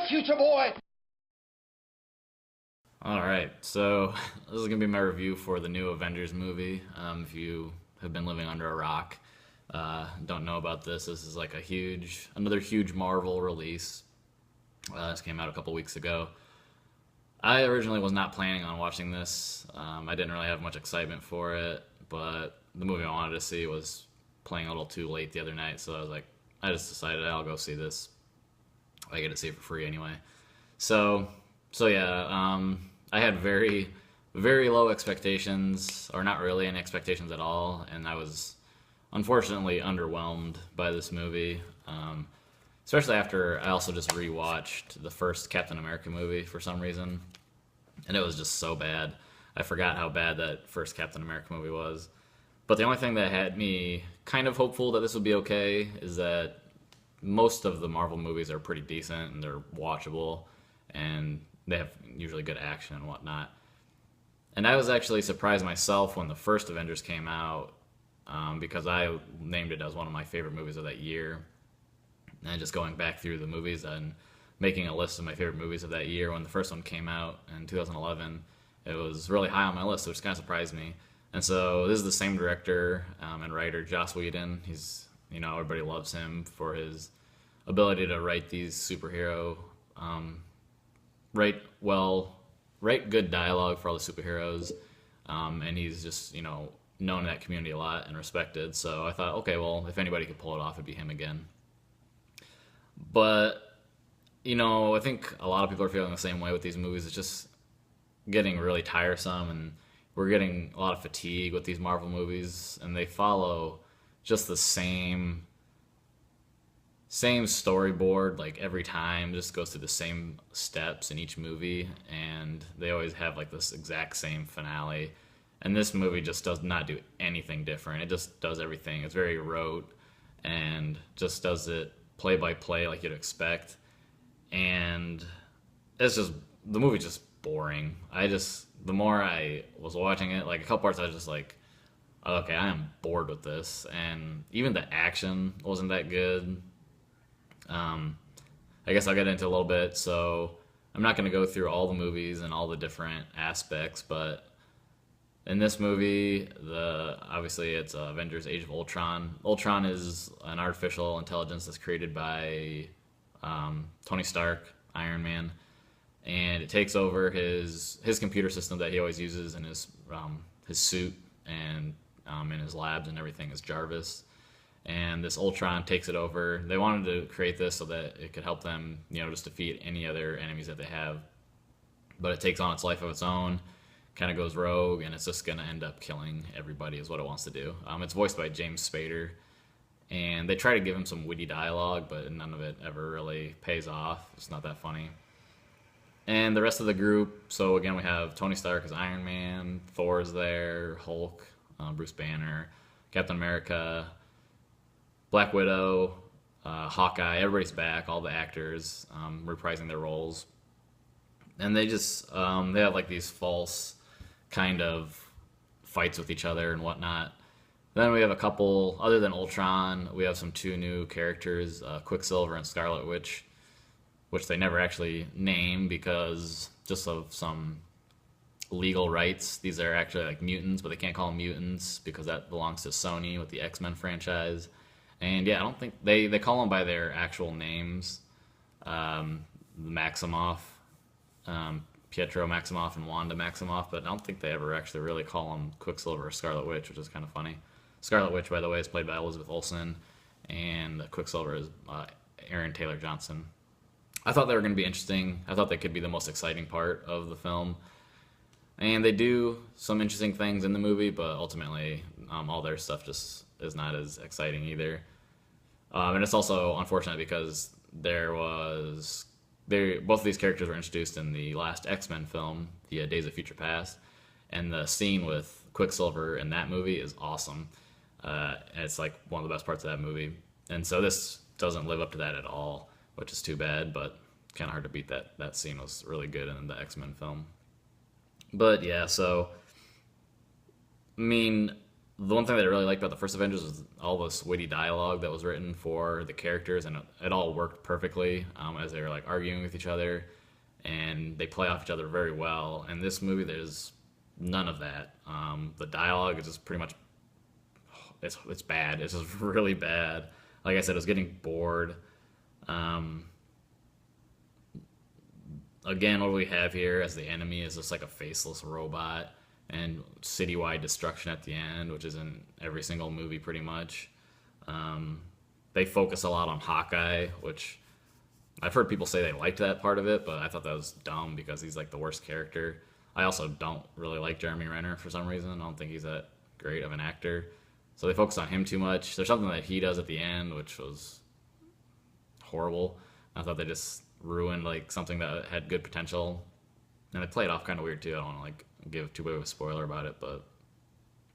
future boy. Alright, so this is going to be my review for the new Avengers movie. If you have been living under a rock, don't know about this is like another huge Marvel release. This came out a couple weeks ago. I originally was not planning on watching this. I didn't really have much excitement for it, but the movie I wanted to see was playing a little too late the other night, so I just decided I'll go see this. I get to see it for free anyway. So, so yeah, I had very, very low expectations, or not really any expectations at all, and I was unfortunately underwhelmed by this movie. Especially after I also just rewatched the first Captain America movie for some reason, and it was just so bad. I forgot how bad that first Captain America movie was. But the only thing that had me kind of hopeful that this would be okay is that most of the Marvel movies are pretty decent and they're watchable, and they have usually good action and whatnot. And I was actually surprised myself when the first Avengers came out, because I named it as one of my favorite movies of that year. And just going back through the movies and making a list of my favorite movies of that year when the first one came out in 2011, it was really high on my list, which kind of surprised me. And so this is the same director and writer, Joss Whedon. He's, everybody loves him for his ability to write these superhero, write good dialogue for all the superheroes. And he's just, known in that community a lot and respected. So I thought, okay, well, if anybody could pull it off, it'd be him again. But, I think a lot of people are feeling the same way with these movies. It's just getting really tiresome, and we're getting a lot of fatigue with these Marvel movies, and they follow just the same storyboard, like every time, just goes through the same steps in each movie, and they always have like this exact same finale. And this movie just does not do anything different. It just does everything. It's very rote and just does it play by play like you'd expect. And the movie's just boring. The more I was watching it, like a couple parts I was just like, okay, I am bored with this. And even the action wasn't that good. I guess I'll get into a little bit. So I'm not going to go through all the movies and all the different aspects, but in this movie, obviously it's Avengers: Age of Ultron. Ultron is an artificial intelligence that's created by Tony Stark, Iron Man, and it takes over his computer system that he always uses in his suit and in his labs and everything is Jarvis. And this Ultron takes it over. They wanted to create this so that it could help them, just defeat any other enemies that they have. But it takes on its life of its own, kind of goes rogue, and it's just going to end up killing everybody is what it wants to do. It's voiced by James Spader, and they try to give him some witty dialogue, but none of it ever really pays off. It's not that funny. And the rest of the group, so again, we have Tony Stark as Iron Man, Thor's there, Hulk, Bruce Banner, Captain America, Black Widow, Hawkeye, everybody's back, all the actors reprising their roles. And they have like these false kind of fights with each other and whatnot. Then we have a couple, other than Ultron, we have two new characters, Quicksilver and Scarlet Witch, which they never actually name because just of some legal rights. These are actually like mutants, but they can't call them mutants because that belongs to Sony with the X-Men franchise. And yeah, I don't think they call them by their actual names, Maximoff, Pietro Maximoff and Wanda Maximoff, but I don't think they ever actually really call them Quicksilver or Scarlet Witch, which is kind of funny. Scarlet Witch, by the way, is played by Elizabeth Olsen, and Quicksilver is Aaron Taylor Johnson. I thought they were going to be interesting. I thought they could be the most exciting part of the film. And they do some interesting things in the movie, but ultimately all their stuff just is not as exciting either. And it's also unfortunate because both of these characters were introduced in the last X-Men film, the Days of Future Past, and the scene with Quicksilver in that movie is awesome. And it's like one of the best parts of that movie. And so this doesn't live up to that at all, which is too bad, but kind of hard to beat that. That scene was really good in the X-Men film. But yeah, so, I mean, the one thing that I really liked about the first Avengers was all this witty dialogue that was written for the characters, and it all worked perfectly as they were like arguing with each other, and they play off each other very well. In this movie, there's none of that. The dialogue is just pretty much it's bad. It's just really bad. Like I said, I was getting bored. Um, Again, what we have here as the enemy is just like a faceless robot and citywide destruction at the end, which is in every single movie pretty much. Um, they focus a lot on Hawkeye, which I've heard people say they liked that part of it, but I thought that was dumb because he's like the worst character. I also don't really like Jeremy Renner for some reason. I don't think he's that great of an actor. So they focus on him too much. There's something that he does at the end, which was horrible. I thought they just ruined like something that had good potential, and they played off kind of weird too. I don't want to like give too big of a spoiler about it, but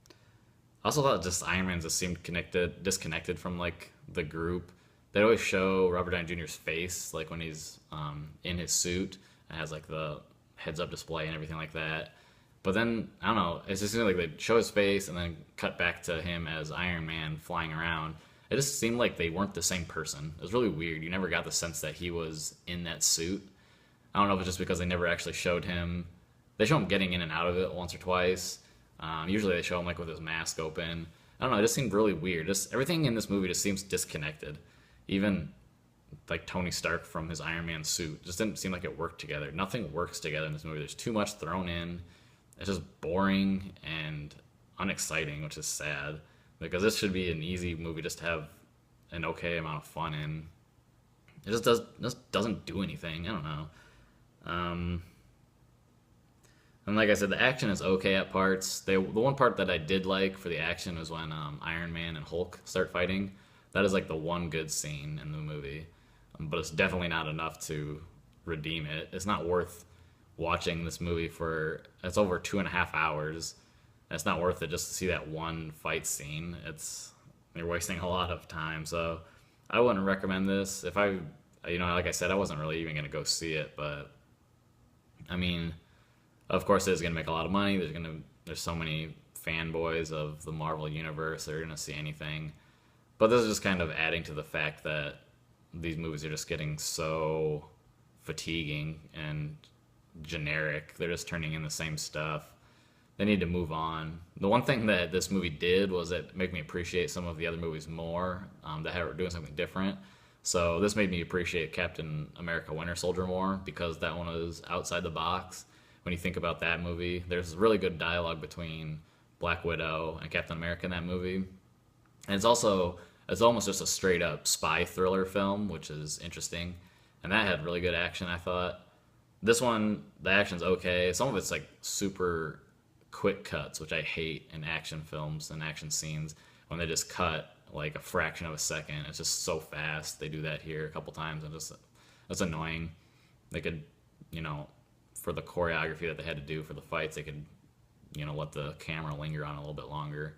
I also thought just Iron Man just seemed disconnected from like the group. They always show Robert Downey Jr.'s face like when he's in his suit and has like the heads-up display and everything like that. But then I don't know. It's just like they show his face and then cut back to him as Iron Man flying around. It just seemed like they weren't the same person. It was really weird. You never got the sense that he was in that suit. I don't know if it's just because they never actually showed him. They show him getting in and out of it once or twice. Usually they show him like with his mask open. I don't know. It just seemed really weird. Just everything in this movie just seems disconnected. Even like Tony Stark from his Iron Man suit just didn't seem like it worked together. Nothing works together in this movie. There's too much thrown in. It's just boring and unexciting, which is sad because this should be an easy movie just to have an okay amount of fun in. It just doesn't do anything. I don't know. Um, and like I said, the action is okay at parts. The one part that I did like for the action was when Iron Man and Hulk start fighting. That is like the one good scene in the movie, but it's definitely not enough to redeem it. It's not worth watching this movie for. It's over 2.5 hours. It's not worth it just to see that one fight scene. You're wasting a lot of time. So I wouldn't recommend this. If I, like I said, I wasn't really even gonna go see it, but I mean, of course, it's gonna make a lot of money. There's so many fanboys of the Marvel universe. They're gonna see anything. But this is just kind of adding to the fact that these movies are just getting so fatiguing and generic. They're just turning in the same stuff. They need to move on. The one thing that this movie did was it made me appreciate some of the other movies more that were doing something different. So this made me appreciate Captain America Winter Soldier more because that one was outside the box. When you think about that movie, there's really good dialogue between Black Widow and Captain America in that movie. And it's almost just a straight up spy thriller film, which is interesting. And that had really good action, I thought. This one, the action's okay. Some of it's like super quick cuts, which I hate in action films and action scenes when they just cut like a fraction of a second. It's just so fast. They do that here a couple times, and that's annoying. They could, for the choreography that they had to do for the fights, they could, let the camera linger on a little bit longer.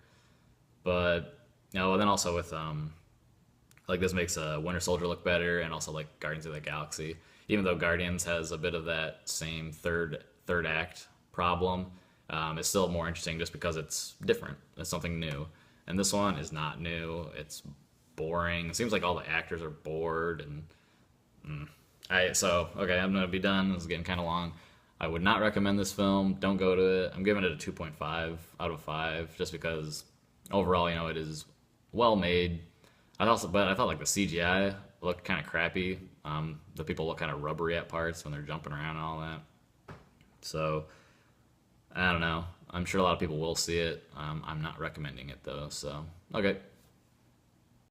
But then also with like this makes Winter Soldier look better, and also like Guardians of the Galaxy. Even though Guardians has a bit of that same third act problem, it's still more interesting just because it's different. It's something new, and this one is not new. It's boring. It seems like all the actors are bored, and okay, I'm gonna be done. This is getting kind of long. I would not recommend this film. Don't go to it. I'm giving it a 2.5 out of 5 just because overall, it is well made. But I thought like the CGI looked kind of crappy. The people look kind of rubbery at parts when they're jumping around and all that. So I don't know. I'm sure a lot of people will see it. I'm not recommending it though. So okay.